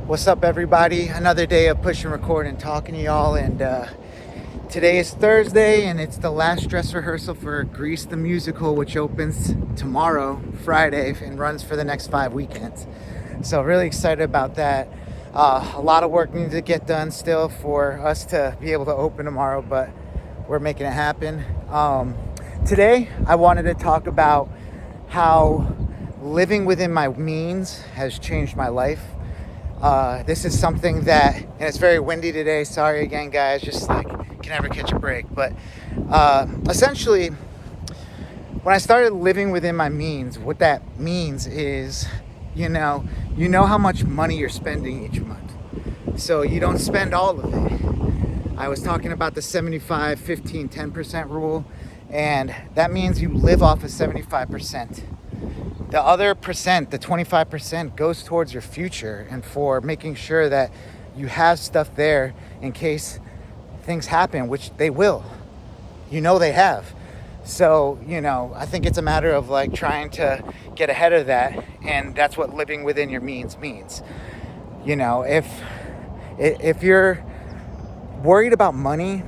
What's up, everybody? Another day of push and record and talking to y'all. And today is Thursday, and it's the last dress rehearsal for Grease the Musical, which opens tomorrow, Friday, and runs for the next 5 weekends. So really excited about that. A lot of work needs to get done still for us to be able to open tomorrow, but we're making it happen. Today, I wanted to talk about how living within my means has changed my life. This is something that, and it's very windy today. Sorry again, guys. Just like can never catch a break. But essentially, when I started living within my means, what that means is, you know how much money you're spending each month. So you don't spend all of it. I was talking about the 75, 15, 10% rule, and that means you live off of 75%. The other percent, the 25%, goes towards your future and for making sure that you have stuff there in case things happen, which they will. They have. So, I think it's a matter of like trying to get ahead of that, and that's what living within your means means. If you're worried about money,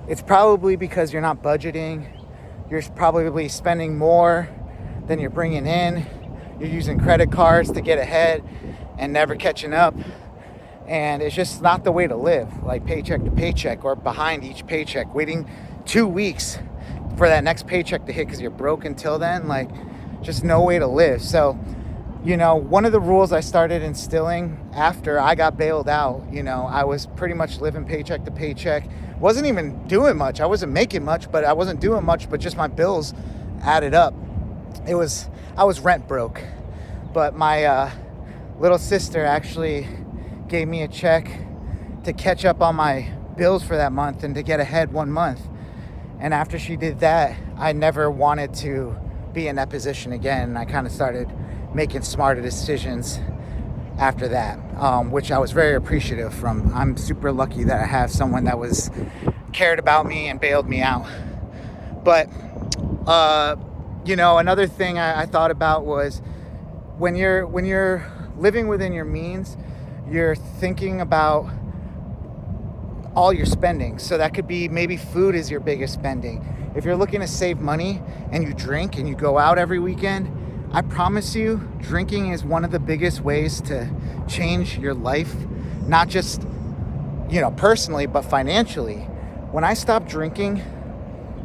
it's probably because you're not budgeting. You're probably spending more than you're bringing in. You're using credit cards to get ahead and never catching up. And it's just not the way to live, like paycheck to paycheck or behind each paycheck, waiting 2 weeks for that next paycheck to hit because you're broke until then. Like, just no way to live. So, one of the rules I started instilling after I got bailed out, I was pretty much living paycheck to paycheck. Wasn't even doing much. I wasn't making much, but I wasn't doing much, but just my bills added up. I was rent broke, but my little sister actually gave me a check to catch up on my bills for that month and to get ahead 1 month. And after she did that, I never wanted to be in that position again. I kind of started making smarter decisions after that, which I was very appreciative from. I'm super lucky that I have someone that was cared about me and bailed me out. But another thing I thought about was when you're living within your means, you're thinking about all your spending. So that could be maybe food is your biggest spending. If you're looking to save money and you drink and you go out every weekend, I promise you, drinking is one of the biggest ways to change your life, not just, personally, but financially. When I stopped drinking,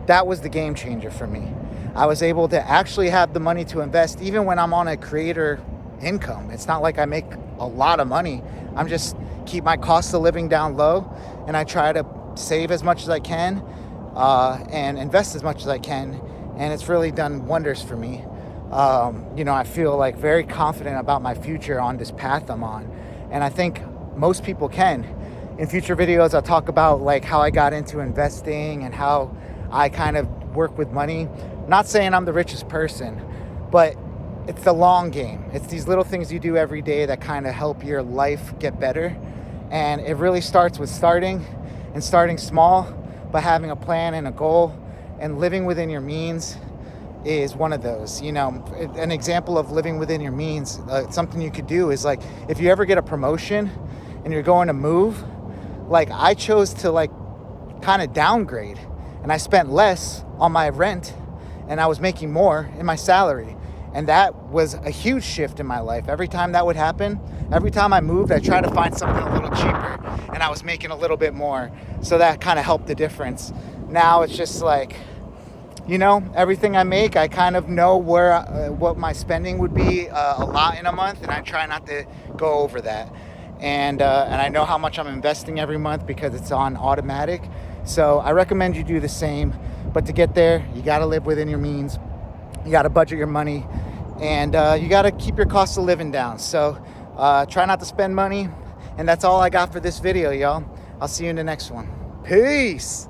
that was the game changer for me. I was able to actually have the money to invest even when I'm on a creator income. It's not like I make a lot of money. I'm just keep my cost of living down low, and I try to save as much as I can and invest as much as I can, and it's really done wonders for me. I feel like very confident about my future on this path I'm on, and I think most people can. In future videos, I'll talk about like how I got into investing and how I kind of work with money. I'm not saying I'm the richest person, but it's the long game. It's these little things you do every day that kind of help your life get better. And it really starts with starting small, but having a plan and a goal, and living within your means is one of those. An example of living within your means, something you could do is like, if you ever get a promotion and you're going to move, like I chose to like kind of downgrade, and I spent less on my rent and I was making more in my salary. And that was a huge shift in my life. Every time that would happen, every time I moved, I tried to find something a little cheaper, and I was making a little bit more. So that kind of helped the difference. Now it's just like, everything I make, I kind of know what my spending would be a lot in a month, and I try not to go over that. And I know how much I'm investing every month because it's on automatic. So I recommend you do the same. But to get there, you got to live within your means. You got to budget your money, and you got to keep your cost of living down. So try not to spend money. And that's all I got for this video, y'all. I'll see you in the next one. Peace.